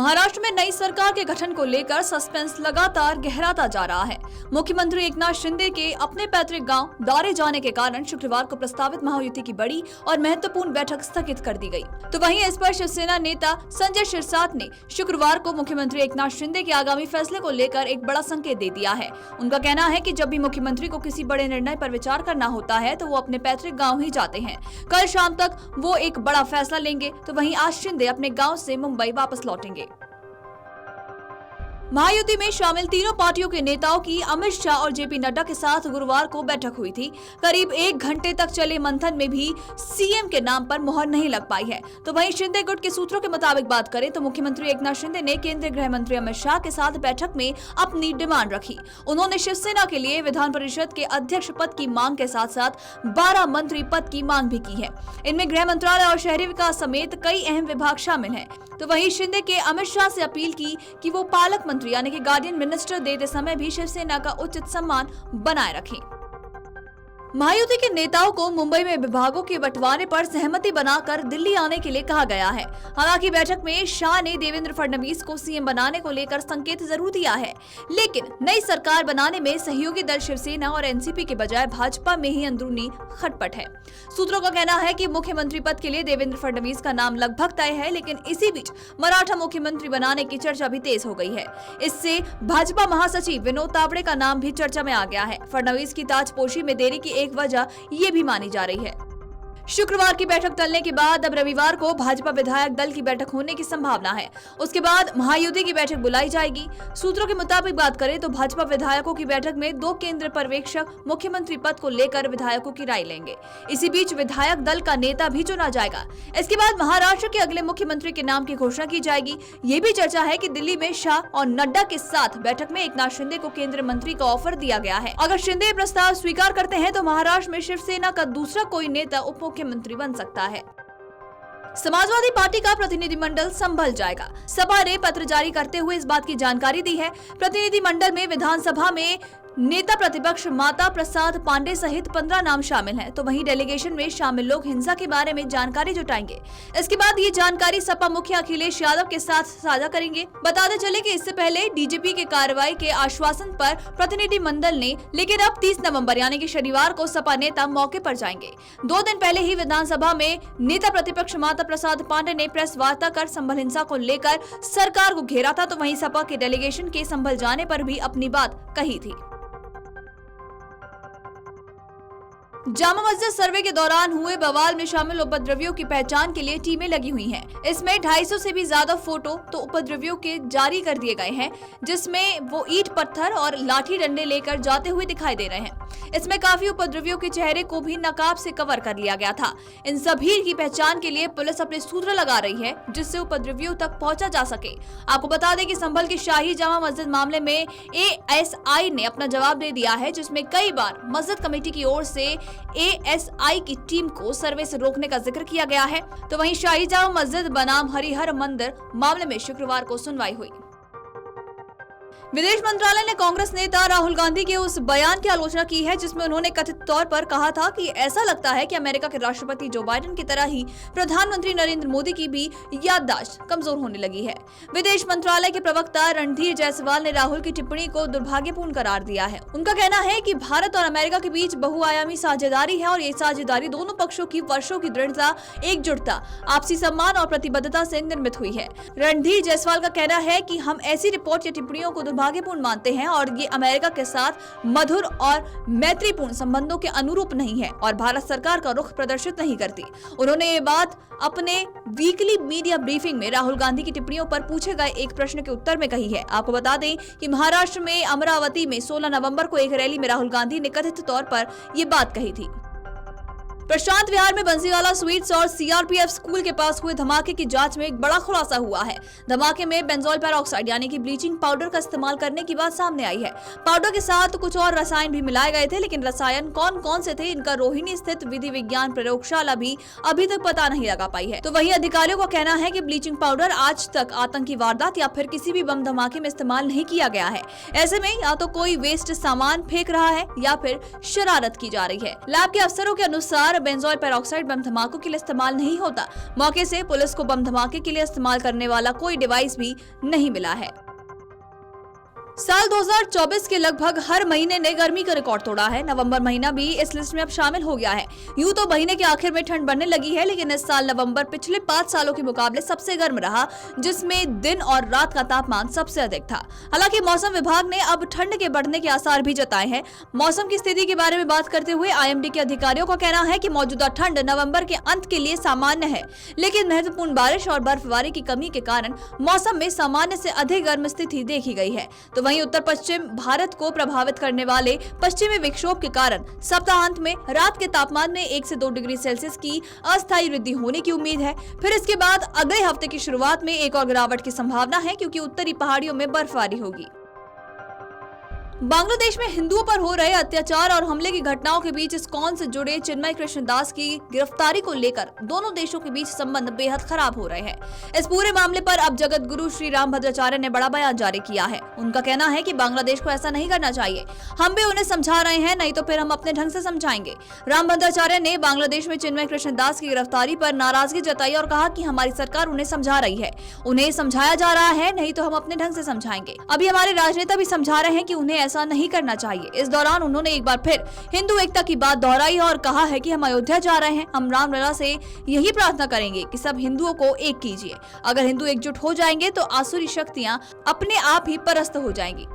महाराष्ट्र में नई सरकार के गठन को लेकर सस्पेंस लगातार गहराता जा रहा है। मुख्यमंत्री एकनाथ शिंदे के अपने पैतृक गांव दौरे जाने के कारण शुक्रवार को प्रस्तावित महायुति की बड़ी और महत्वपूर्ण बैठक स्थगित कर दी गई। तो वहीं इस पर शिवसेना नेता संजय शिरसाट ने शुक्रवार को मुख्यमंत्री एकनाथ शिंदे के आगामी फैसले को लेकर एक बड़ा संकेत दे दिया है। उनका कहना है कि जब भी मुख्यमंत्री को किसी बड़े निर्णय पर विचार करना होता है तो वो अपने पैतृक गाँव ही जाते हैं। कल शाम तक वो एक बड़ा फैसला लेंगे। तो वहीं आज शिंदे अपने गाँव से मुंबई वापस लौटेंगे। महायुति में शामिल तीनों पार्टियों के नेताओं की अमित शाह और जेपी नड्डा के साथ गुरुवार को बैठक हुई थी। करीब 1 घंटे तक चले मंथन में भी सीएम के नाम पर मुहर नहीं लग पाई है। तो वहीं शिंदे गुट के सूत्रों के मुताबिक बात करें तो मुख्यमंत्री एकनाथ शिंदे ने केंद्रीय गृह मंत्री अमित शाह के साथ बैठक में अपनी डिमांड रखी। उन्होंने शिवसेना के लिए विधान परिषद के अध्यक्ष पद की मांग के साथ साथ 12 मंत्री पद की मांग भी की है। इनमें गृह मंत्रालय और शहरी विकास समेत कई अहम विभाग शामिल हैं। तो वहीं शिंदे के अमित शाह से अपील की कि वो पालक मंत्री यानी कि गार्डियन मिनिस्टर देते समय भी शिवसेना का उचित सम्मान बनाए रखें। महायुति के नेताओं को मुंबई में विभागों के बंटवारे पर सहमति बनाकर दिल्ली आने के लिए कहा गया है। हालांकि बैठक में शाह ने देवेंद्र फडणवीस को सीएम बनाने को लेकर संकेत जरूर दिया है, लेकिन नई सरकार बनाने में सहयोगी दल शिवसेना और एनसीपी के बजाय भाजपा में ही अंदरूनी खटपट है। सूत्रों का कहना है कि मुख्यमंत्री पद के लिए देवेंद्र फडणवीस का नाम लगभग तय है, लेकिन इसी बीच मराठा मुख्यमंत्री बनाने की चर्चा भी तेज हो गई है। इससे भाजपा महासचिव विनोद तावड़े का नाम भी चर्चा में आ गया है। फडणवीस की ताजपोशी में देरी की एक वजह ये भी मानी जा रही है। शुक्रवार की बैठक टलने के बाद अब रविवार को भाजपा विधायक दल की बैठक होने की संभावना है। उसके बाद महायुति की बैठक बुलाई जाएगी। सूत्रों के मुताबिक बात करें तो भाजपा विधायकों की बैठक में 2 केंद्रीय पर्यवेक्षक मुख्यमंत्री पद को लेकर विधायकों की राय लेंगे। इसी बीच विधायक दल का नेता भी चुना जाएगा। इसके बाद महाराष्ट्र के अगले मुख्यमंत्री के नाम की घोषणा की जाएगी। ये भी चर्चा है कि दिल्ली में शाह और नड्डा के साथ बैठक में एकनाथ शिंदे को केंद्रीय मंत्री का ऑफर दिया गया है। अगर शिंदे प्रस्ताव स्वीकार करते हैं तो महाराष्ट्र में शिवसेना का दूसरा कोई नेता उप मुख्यमंत्री बन सकता है। समाजवादी पार्टी का प्रतिनिधिमंडल संभल जाएगा। सपा ने पत्र जारी करते हुए इस बात की जानकारी दी है। प्रतिनिधिमंडल में विधानसभा में नेता प्रतिपक्ष माता प्रसाद पांडे सहित 15 नाम शामिल हैं। तो वहीं डेलीगेशन में शामिल लोग हिंसा के बारे में जानकारी जुटाएंगे। इसके बाद ये जानकारी सपा मुखिया अखिलेश यादव के साथ साझा करेंगे। बताते चले कि इससे पहले डीजीपी के कार्रवाई के आश्वासन पर प्रतिनिधिमंडल ने, लेकिन अब 30 नवंबर यानी कि शनिवार को सपा नेता मौके पर जाएंगे। 2 दिन पहले ही विधानसभा में नेता प्रतिपक्ष माता प्रसाद पांडे ने प्रेस वार्ता कर संभल हिंसा को लेकर सरकार को घेरा था। तो वहीं सपा के डेलीगेशन के संभल जाने पर भी अपनी बात कही थी। जामा मस्जिद सर्वे के दौरान हुए बवाल में शामिल उपद्रवियों की पहचान के लिए टीमें लगी हुई हैं। इसमें 250 से भी ज्यादा फोटो तो उपद्रवियों के जारी कर दिए गए हैं, जिसमें वो ईंट पत्थर और लाठी डंडे लेकर जाते हुए दिखाई दे रहे हैं। इसमें काफी उपद्रवियों के चेहरे को भी नकाब से कवर कर लिया गया था। इन सभी की पहचान के लिए पुलिस अपने सूत्र लगा रही है, जिससे उपद्रवियों तक पहुंचा जा सके। आपको बता दें कि संभल की शाही जामा मस्जिद मामले में एएसआई ने अपना जवाब दे दिया है, जिसमें कई बार मस्जिद कमेटी की ओर से एएसआई की टीम को सर्वे से रोकने का जिक्र किया गया है। तो वहीं शाही जामा मस्जिद बनाम हरिहर मंदिर मामले में शुक्रवार को सुनवाई हुई। विदेश मंत्रालय ने कांग्रेस नेता राहुल गांधी के उस बयान की आलोचना की है जिसमें उन्होंने कथित तौर पर कहा था कि ऐसा लगता है कि अमेरिका के राष्ट्रपति जो बाइडेन की तरह ही प्रधानमंत्री नरेंद्र मोदी की भी याददाश्त कमजोर होने लगी है। विदेश मंत्रालय के प्रवक्ता रणधीर जायसवाल ने राहुल की टिप्पणी को दुर्भाग्यपूर्ण करार दिया है। उनका कहना है कि भारत और अमेरिका के बीच बहुआयामी साझेदारी है और ये साझेदारी दोनों पक्षों की वर्षों की दृढ़ता, एकजुटता, आपसी सम्मान और प्रतिबद्धता से निर्मित हुई है। रणधीर जायसवाल का कहना है कि हम ऐसी रिपोर्ट या टिप्पणियों को दुर्भाग्यपूर्ण मानते हैं और ये अमेरिका के साथ मधुर और मैत्रीपूर्ण संबंधों के अनुरूप नहीं है और भारत सरकार का रुख प्रदर्शित नहीं करती। उन्होंने ये बात अपने वीकली मीडिया ब्रीफिंग में राहुल गांधी की टिप्पणियों पर पूछे गए एक प्रश्न के उत्तर में कही है। आपको बता दें कि महाराष्ट्र में अमरावती में 16 नवंबर को एक रैली में राहुल गांधी ने कथित तौर पर ये बात कही थी। प्रशांत विहार में बंसीवाला स्वीट्स और सीआरपीएफ स्कूल के पास हुए धमाके की जांच में एक बड़ा खुलासा हुआ है। धमाके में बेंजोल पेरोक्साइड यानी कि ब्लीचिंग पाउडर का इस्तेमाल करने की बात सामने आई है। पाउडर के साथ कुछ और रसायन भी मिलाए गए थे, लेकिन रसायन कौन कौन से थे इनका रोहिणी स्थित विधि विज्ञान प्रयोगशाला भी अभी तक पता नहीं लगा पाई है। तो वहीं अधिकारियों का कहना है कि ब्लीचिंग पाउडर आज तक आतंकी वारदात या फिर किसी भी बम धमाके में इस्तेमाल नहीं किया गया है। ऐसे में या तो कोई वेस्ट सामान फेंक रहा है या फिर शरारत की जा रही है। लैब के अफसरों के अनुसार अनुसार बेंजोइल पेरोक्साइड बम धमाकों के लिए इस्तेमाल नहीं होता। मौके से पुलिस को बम धमाके के लिए इस्तेमाल करने वाला कोई डिवाइस भी नहीं मिला है। साल 2024 के लगभग हर महीने ने गर्मी का रिकॉर्ड तोड़ा है। नवंबर महीना भी इस लिस्ट में अब शामिल हो गया है। यूं तो महीने के आखिर में ठंड बढ़ने लगी है, लेकिन इस साल नवंबर पिछले 5 सालों के मुकाबले सबसे गर्म रहा, जिसमें दिन और रात का तापमान सबसे अधिक था। हालांकि मौसम विभाग ने अब ठंड के बढ़ने के आसार भी जताए हैं। मौसम की स्थिति के बारे में बात करते हुए IMD के अधिकारियों का कहना है कि मौजूदा ठंड नवंबर के अंत के लिए सामान्य है, लेकिन महत्वपूर्ण बारिश और बर्फबारी की कमी के कारण मौसम में सामान्य से अधिक गर्म स्थिति देखी गई है। तो वहीं उत्तर पश्चिम भारत को प्रभावित करने वाले पश्चिमी विक्षोभ के कारण सप्ताहांत में रात के तापमान में 1 से 2 डिग्री सेल्सियस की अस्थायी वृद्धि होने की उम्मीद है। फिर इसके बाद अगले हफ्ते की शुरुआत में एक और गिरावट की संभावना है, क्योंकि उत्तरी पहाड़ियों में बर्फबारी होगी। बांग्लादेश में हिंदुओं पर हो रहे अत्याचार और हमले की घटनाओं के बीच इस्कॉन से जुड़े चिन्मय कृष्ण दास की गिरफ्तारी को लेकर दोनों देशों के बीच संबंध बेहद खराब हो रहे हैं। इस पूरे मामले पर अब जगत गुरु श्री रामभद्राचार्य ने बड़ा बयान जारी किया है। उनका कहना है कि बांग्लादेश को ऐसा नहीं करना चाहिए। हम भी उन्हें समझा रहे हैं, नहीं तो फिर हम अपने ढंग से समझाएंगे। रामभद्राचार्य ने बांग्लादेश में चिन्मय कृष्ण दास की गिरफ्तारी पर नाराजगी जताई और कहा कि हमारी सरकार उन्हें समझा रही है, उन्हें समझाया जा रहा है, नहीं तो हम अपने ढंग से समझाएंगे। अभी हमारे राजनेता भी समझा रहे हैं कि उन्हें ऐसा नहीं करना चाहिए। इस दौरान उन्होंने एक बार फिर हिंदू एकता की बात दोहराई और कहा है कि हम अयोध्या जा रहे हैं। हम रामलला से यही प्रार्थना करेंगे कि सब हिंदुओं को एक कीजिए। अगर हिंदू एकजुट हो जाएंगे तो आसुरी शक्तियां अपने आप ही परास्त हो जाएंगी।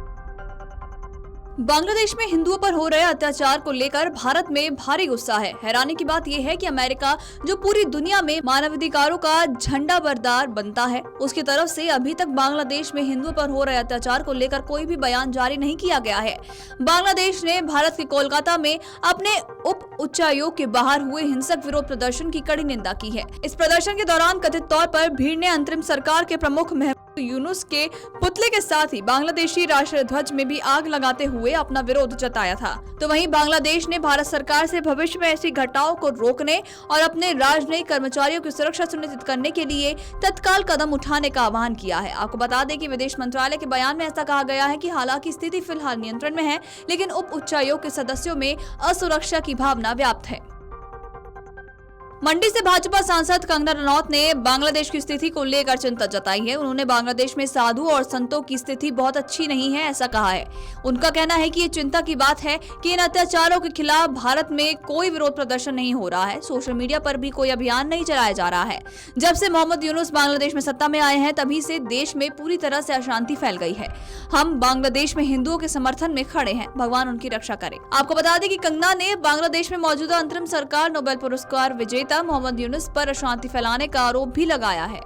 बांग्लादेश में हिंदुओं पर हो रहे अत्याचार को लेकर भारत में भारी गुस्सा है। हैरानी की बात यह है कि अमेरिका, जो पूरी दुनिया में मानवाधिकारों का झंडा बरदार बनता है, उसकी तरफ से अभी तक बांग्लादेश में हिंदुओं पर हो रहे अत्याचार को लेकर कोई भी बयान जारी नहीं किया गया है। बांग्लादेश ने भारत के कोलकाता में अपने उप उच्चायोग के बाहर हुए हिंसक विरोध प्रदर्शन की कड़ी निंदा की है। इस प्रदर्शन के दौरान कथित तौर पर भीड़ ने अंतरिम सरकार के प्रमुख यूनुस के पुतले के साथ ही बांग्लादेशी राष्ट्रीय ध्वज में भी आग लगाते हुए अपना विरोध जताया था। तो वहीं बांग्लादेश ने भारत सरकार से भविष्य में ऐसी घटनाओं को रोकने और अपने राजनयिक कर्मचारियों की सुरक्षा सुनिश्चित करने के लिए तत्काल कदम उठाने का आह्वान किया है। आपको बता दें कि विदेश मंत्रालय के बयान में ऐसा कहा गया है कि हालांकि स्थिति फिलहाल नियंत्रण में है, लेकिन उप उच्चायोग के सदस्यों में असुरक्षा की भावना व्याप्त है। मंडी से भाजपा सांसद कंगना रनौत ने बांग्लादेश की स्थिति को लेकर चिंता जताई है। उन्होंने बांग्लादेश में साधु और संतों की स्थिति बहुत अच्छी नहीं है, ऐसा कहा है। उनका कहना है कि ये चिंता की बात है कि इन अत्याचारों के खिलाफ भारत में कोई विरोध प्रदर्शन नहीं हो रहा है। सोशल मीडिया पर भी कोई अभियान नहीं चलाया जा रहा है। जब से मोहम्मद यूनुस बांग्लादेश में सत्ता में आए हैं, तभी से देश में पूरी तरह से अशांति फैल गई है। हम बांग्लादेश में हिंदुओं के समर्थन में खड़े हैं, भगवान उनकी रक्षा करे। आपको बता दें कि कंगना ने बांग्लादेश में मौजूदा अंतरिम सरकार नोबेल पुरस्कार विजेता मोहम्मद यूनुस पर अशांति फैलाने का आरोप भी लगाया है।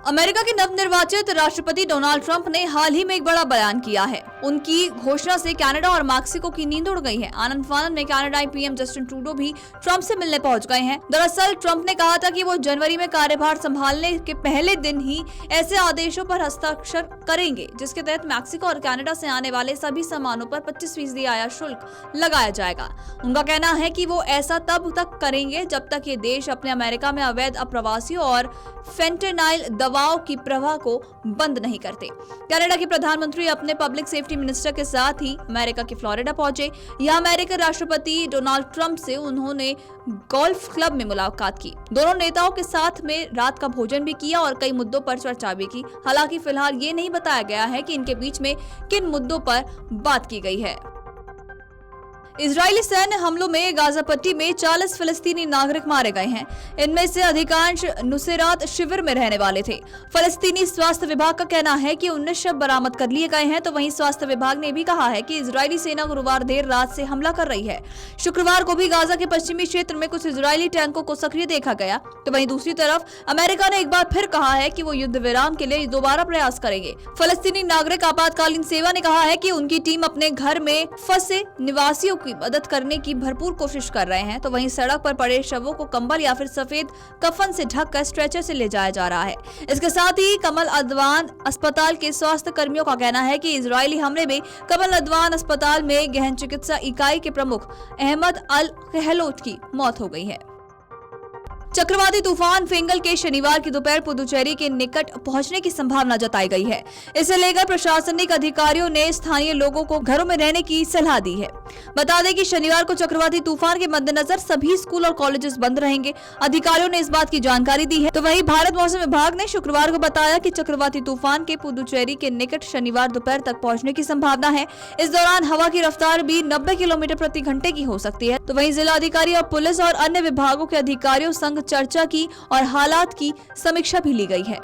अमेरिका के नवनिर्वाचित राष्ट्रपति डोनाल्ड ट्रंप ने हाल ही में एक बड़ा बयान किया है। उनकी घोषणा से कनाडा और मैक्सिको की नींद उड़ गई है। आनंद फानन में कनाडाई पीएम जस्टिन ट्रूडो भी ट्रंप से मिलने पहुंच गए हैं। दरअसल ट्रंप ने कहा था कि वो जनवरी में कार्यभार संभालने के पहले दिन ही ऐसे आदेशों पर हस्ताक्षर करेंगे जिसके तहत मैक्सिको और कनाडा से आने वाले सभी सामानों पर 25% आयात शुल्क लगाया जाएगा। उनका कहना है कि वो ऐसा तब तक करेंगे जब तक ये देश अपने अमेरिका में अवैध अप्रवासियों और फेंटेनाइल दवाओं की प्रवाह को बंद नहीं करते। कनाडा के प्रधानमंत्री अपने पब्लिक सेफ्टी मिनिस्टर के साथ ही अमेरिका के फ्लोरिडा पहुंचे। यहां अमेरिकन राष्ट्रपति डोनाल्ड ट्रंप से उन्होंने गोल्फ क्लब में मुलाकात की। दोनों नेताओं के साथ में रात का भोजन भी किया और कई मुद्दों पर चर्चा भी की। हालांकि फिलहाल ये नहीं बताया गया है कि इनके बीच में किन मुद्दों पर बात की गई है। इजरायली सैन्य हमलों में गाजा पट्टी में 40 फिलिस्तीनी नागरिक मारे गए हैं। इनमें से अधिकांश नुसेरात शिविर में रहने वाले थे। फिलिस्तीनी स्वास्थ्य विभाग का कहना है कि 19 शव बरामद कर लिए गए हैं। तो वहीं स्वास्थ्य विभाग ने भी कहा है कि इजरायली सेना गुरुवार देर रात से हमला कर रही है। शुक्रवार को भी गाजा के पश्चिमी क्षेत्र में कुछ इजरायली टैंकों को सक्रिय देखा गया। तो वहीं दूसरी तरफ अमेरिका ने एक बार फिर कहा है कि वो युद्ध विराम के लिए दोबारा प्रयास करेंगे। फिलिस्तीनी नागरिक आपातकालीन सेवा ने कहा है कि उनकी टीम अपने घर में फंसे निवासियों की मदद करने की भरपूर कोशिश कर रहे हैं। तो वहीं सड़क पर पड़े शवों को कंबल या फिर सफेद कफन से ढककर स्ट्रेचर से ले जाया जा रहा है। इसके साथ ही कमल अदवान अस्पताल के स्वास्थ्य कर्मियों का कहना है कि इजरायली हमले में कमल अदवान अस्पताल में गहन चिकित्सा इकाई के प्रमुख अहमद अल कहलोट की मौत हो गई है। चक्रवाती तूफान फिंगल के शनिवार की दोपहर पुदुचेरी के निकट पहुंचने की संभावना जताई गई है। इसे लेकर प्रशासनिक अधिकारियों ने स्थानीय लोगों को घरों में रहने की सलाह दी है। बता दें कि शनिवार को चक्रवाती तूफान के मद्देनजर सभी स्कूल और कॉलेजेस बंद रहेंगे। अधिकारियों ने इस बात की जानकारी दी है। तो वहीं भारत मौसम विभाग ने शुक्रवार को बताया कि चक्रवाती तूफान के पुदुचेरी के निकट शनिवार दोपहर तक पहुंचने की संभावना है। इस दौरान हवा की रफ्तार भी 90 किलोमीटर प्रति घंटे की हो सकती है। तो वहीं जिला अधिकारी और पुलिस और अन्य विभागों के अधिकारियों संग चर्चा की और हालात की समीक्षा भी ली गई है।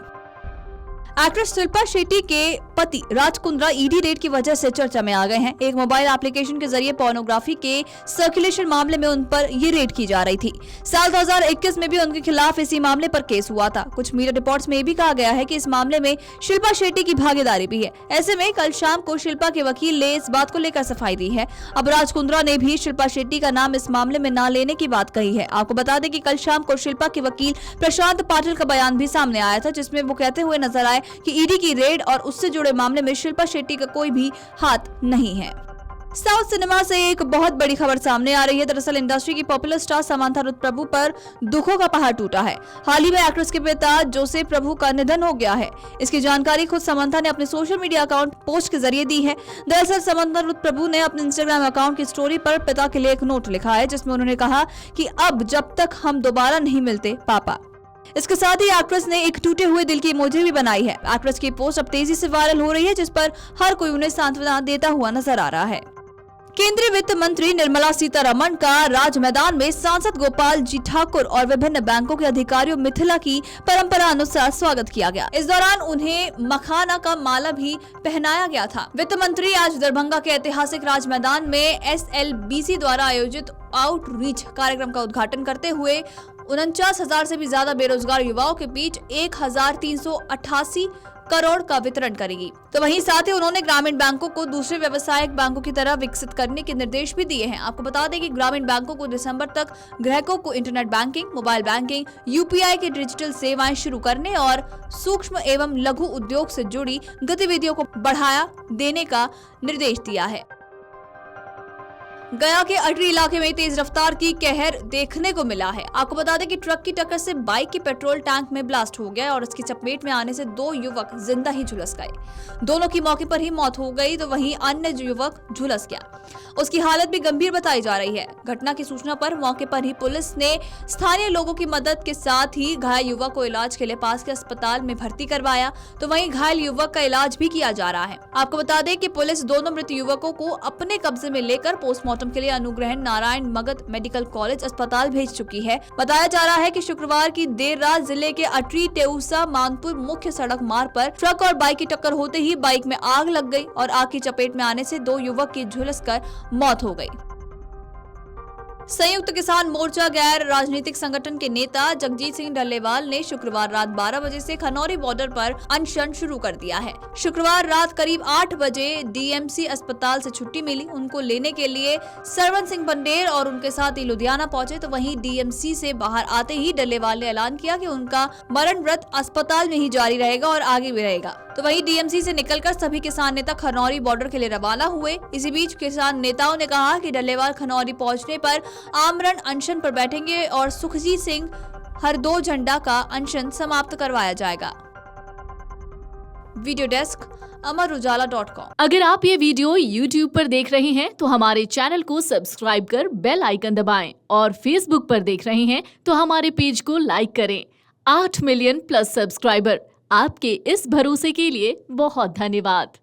एक्ट्रेस शिल्पा शेट्टी के पति राज कुंद्रा ईडी रेड की वजह से चर्चा में आ गए हैं। एक मोबाइल एप्लीकेशन के जरिए पोर्नोग्राफी के सर्कुलेशन मामले में उन पर ये रेड की जा रही थी। साल 2021 में भी उनके खिलाफ इसी मामले पर केस हुआ था। कुछ मीडिया रिपोर्ट्स में ये भी कहा गया है कि इस मामले में शिल्पा शेट्टी की भागीदारी भी है। ऐसे में कल शाम को शिल्पा के वकील ने इस बात को लेकर सफाई दी है। अब राज कुंद्रा ने भी शिल्पा शेट्टी का नाम इस मामले में न लेने की बात कही है। आपको बता दें कि कल शाम को शिल्पा के वकील प्रशांत पाटिल का बयान भी सामने आया था, जिसमें वो कहते हुए नजर आए कि ईडी की रेड और उससे जुड़े मामले में शिल्पा शेट्टी का कोई भी हाथ नहीं है। साउथ सिनेमा से एक बहुत बड़ी खबर सामने आ रही है। दरअसल इंडस्ट्री की पॉपुलर स्टार समांथा रुथ प्रभु पर दुखों का पहाड़ टूटा है। हाल ही में एक्ट्रेस के पिता जोसेफ प्रभु का निधन हो गया है। इसकी जानकारी खुद समांथा ने अपने सोशल मीडिया अकाउंट पोस्ट के जरिए दी है। दरअसल समांथा रुथ प्रभु ने अपने इंस्टाग्राम अकाउंट की स्टोरी पर पिता के लिए एक नोट लिखा है, जिसमें उन्होंने कहा कि अब जब तक हम दोबारा नहीं मिलते पापा। इसके साथ ही एक्ट्रेस ने एक टूटे हुए दिल की इमोजी भी बनाई है। एक्ट्रेस की पोस्ट अब तेजी से वायरल हो रही है, जिस पर हर कोई उन्हें सांत्वना देता हुआ नजर आ रहा है। केंद्रीय वित्त मंत्री निर्मला सीतारमण का राज मैदान में सांसद गोपाल जी ठाकुर और विभिन्न बैंकों के अधिकारियों मिथिला की परंपरा अनुसार स्वागत किया गया। इस दौरान उन्हें मखाना का माला भी पहनाया गया था। वित्त मंत्री आज दरभंगा के ऐतिहासिक राज मैदान में SLBC द्वारा आयोजित आउटरीच कार्यक्रम का उद्घाटन करते हुए 49,000 से भी ज्यादा बेरोजगार युवाओं के बीच 1,388 करोड़ का वितरण करेगी। तो वहीं साथ ही उन्होंने ग्रामीण बैंकों को दूसरे व्यावसायिक बैंकों की तरह विकसित करने के निर्देश भी दिए हैं। आपको बता दें कि ग्रामीण बैंकों को दिसंबर तक ग्राहकों को internet banking, mobile banking, UPI के डिजिटल सेवाएं शुरू करने और सूक्ष्म एवं लघु उद्योग से जुड़ी गतिविधियों को बढ़ावा देने का निर्देश दिया है। गया के अटरी इलाके में तेज रफ्तार की कहर देखने को मिला है। आपको बता दें कि ट्रक की टक्कर से बाइक के पेट्रोल टैंक में ब्लास्ट हो गया और इसकी चपेट में आने से 2 युवक जिंदा ही झुलस गए। दोनों की मौके पर ही मौत हो गई, तो वहीं अन्य युवक झुलस गया। उसकी हालत भी गंभीर बताई जा रही है। घटना की सूचना पर मौके पर ही पुलिस ने स्थानीय लोगों की मदद के साथ ही घायल युवक को इलाज के लिए पास के अस्पताल में भर्ती करवाया, तो वहीं घायल युवक का इलाज भी किया जा रहा है। आपको बता दें कि पुलिस दोनों मृत युवकों को अपने कब्जे में लेकर पोस्टमार्टम के लिए अनुग्रहण नारायण मगध मेडिकल कॉलेज अस्पताल भेज चुकी है। बताया जा रहा है कि शुक्रवार की देर रात जिले के अटरी टेउसा मानपुर मुख्य सड़क मार्ग पर ट्रक और बाइक की टक्कर होते ही बाइक में आग लग गई और आग की चपेट में आने से 2 युवक की झुलसकर मौत हो गई। संयुक्त किसान मोर्चा गैर राजनीतिक संगठन के नेता जगजीत सिंह डल्लेवाल ने शुक्रवार रात 12 बजे से खनौरी बॉर्डर पर अनशन शुरू कर दिया है। शुक्रवार रात करीब 8 बजे DMC अस्पताल से छुट्टी मिली। उनको लेने के लिए सरवन सिंह बंडेर और उनके साथ ही लुधियाना पहुंचे, तो वहीं DMC से बाहर आते ही डल्लेवाल ने ऐलान किया कि उनका मरण व्रत अस्पताल में ही जारी रहेगा और आगे भी रहेगा। तो वहीं DMC से निकलकर सभी किसान नेता खनौरी बॉर्डर के लिए रवाना हुए। इसी बीच किसान नेताओं ने कहा कि डल्लेवाल खनौरी पहुंचने पर आमरण अनशन पर बैठेंगे और सुखजीत सिंह हरदो झंडा का अनशन समाप्त करवाया जाएगा। वीडियो डेस्क अमरउजाला.com। अगर आप ये वीडियो YouTube पर देख रहे हैं तो हमारे चैनल को सब्सक्राइब कर बेल आइकन दबाएं और Facebook पर देख रहे हैं तो हमारे पेज को लाइक करें। 8 मिलियन प्लस सब्सक्राइबर, आपके इस भरोसे के लिए बहुत धन्यवाद।